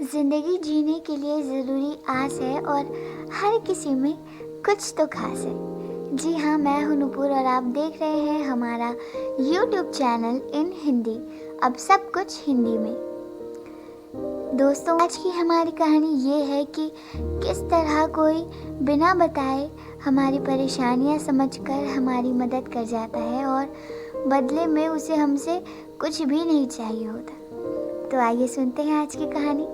ज़िंदगी जीने के लिए ज़रूरी आस है और हर किसी में कुछ तो खास है। जी हाँ, मैं हूँ नूपुर और आप देख रहे हैं हमारा YouTube चैनल इन हिंदी। अब सब कुछ हिंदी में। दोस्तों, आज की हमारी कहानी ये है कि किस तरह कोई बिना बताए हमारी परेशानियाँ समझकर हमारी मदद कर जाता है और बदले में उसे हमसे कुछ भी नहीं चाहिए होता। तो आइए सुनते हैं आज की कहानी।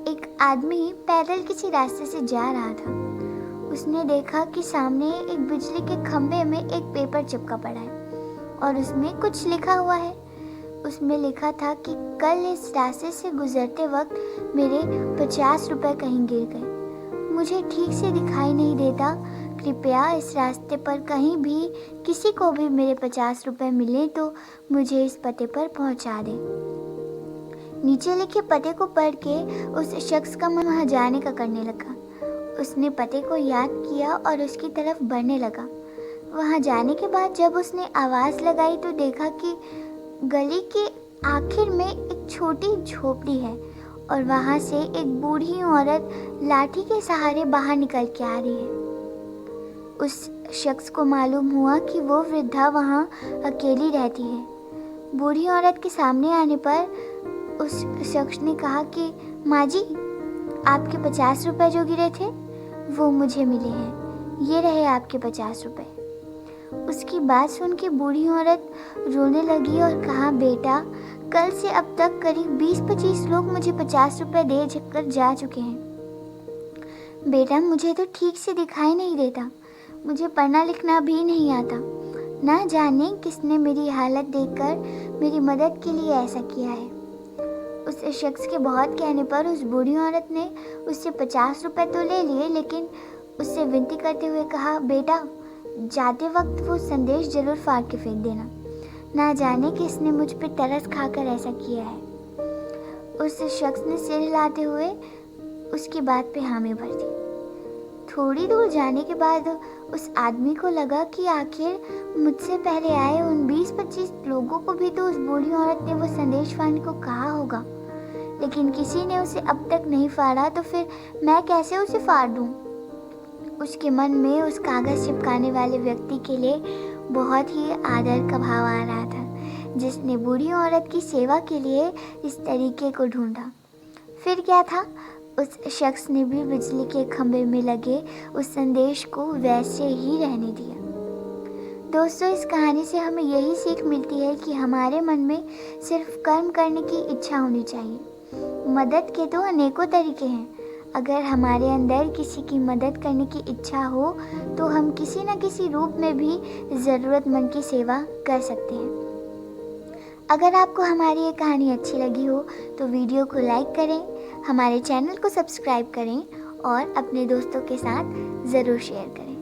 एक आदमी पैदल किसी रास्ते से जा रहा था। उसने देखा कि सामने एक बिजली के खंभे में एक पेपर चिपका पड़ा है और उसमें कुछ लिखा हुआ है। उसमें लिखा था कि कल इस रास्ते से गुजरते वक्त मेरे 50 रुपए कहीं गिर गए। मुझे ठीक से दिखाई नहीं देता। कृपया इस रास्ते पर कहीं भी किसी को भी मेरे 50 रुपए मिले तो मुझे इस पते पर पहुंचा दें। नीचे लिखे पते को पढ़ के उस शख्स का मन वहाँ जाने का करने लगा। उसने पते को याद किया और उसकी तरफ बढ़ने लगा। वहाँ जाने के बाद जब उसने आवाज़ लगाई तो देखा कि गली के आखिर में एक छोटी झोपड़ी है और वहाँ से एक बूढ़ी औरत लाठी के सहारे बाहर निकल के आ रही है। उस शख्स को मालूम हुआ कि वो वृद्धा वहाँ अकेली रहती है। बूढ़ी औरत के सामने आने पर उस शख्स ने कहा कि माँ जी, आपके 50 रुपए जो गिरे थे वो मुझे मिले हैं। ये रहे आपके 50 रुपए। उसकी बात सुन के बूढ़ी औरत रोने लगी और कहा, बेटा, कल से अब तक करीब 20-25 लोग मुझे 50 रुपए दे कर जा चुके हैं। बेटा, मुझे तो ठीक से दिखाई नहीं देता। मुझे पढ़ना लिखना भी नहीं आता। ना जाने किसने मेरी हालत देखकर मेरी मदद के लिए ऐसा किया है। उस शख्स के बहुत कहने पर उस बूढ़ी औरत ने उससे 50 रुपए तो ले लिए, लेकिन उससे विनती करते हुए कहा, बेटा, जाते वक्त वो संदेश जरूर फाड़ के फेंक देना। ना जाने किसने मुझ पे तरस खाकर ऐसा किया है। उस शख्स ने सिर हिलाते हुए उसकी बात पे हामी भर दी। थोड़ी दूर जाने के बाद उस आदमी को लगा कि आखिर मुझसे पहले आए उन 20-25 लोगों को भी तो उस बूढ़ी औरत ने वो संदेश फाड़ने को कहा होगा, लेकिन किसी ने उसे अब तक नहीं फाड़ा, तो फिर मैं कैसे उसे फाड़ दूं? उसके मन में उस कागज चिपकाने वाले व्यक्ति के लिए बहुत ही आदर का भाव आ रहा था, जिसने बूढ़ी औरत की सेवा के लिए इस तरीके को ढूंढा। फिर क्या था, उस शख्स ने भी बिजली के खंभे में लगे उस संदेश को वैसे ही रहने दिया। दोस्तों, इस कहानी से हमें यही सीख मिलती है कि हमारे मन में सिर्फ कर्म करने की इच्छा होनी चाहिए। मदद के तो अनेकों तरीके हैं। अगर हमारे अंदर किसी की मदद करने की इच्छा हो तो हम किसी न किसी रूप में भी ज़रूरतमंद की सेवा कर सकते हैं। अगर आपको हमारी ये कहानी अच्छी लगी हो तो वीडियो को लाइक करें, हमारे चैनल को सब्सक्राइब करें और अपने दोस्तों के साथ ज़रूर शेयर करें।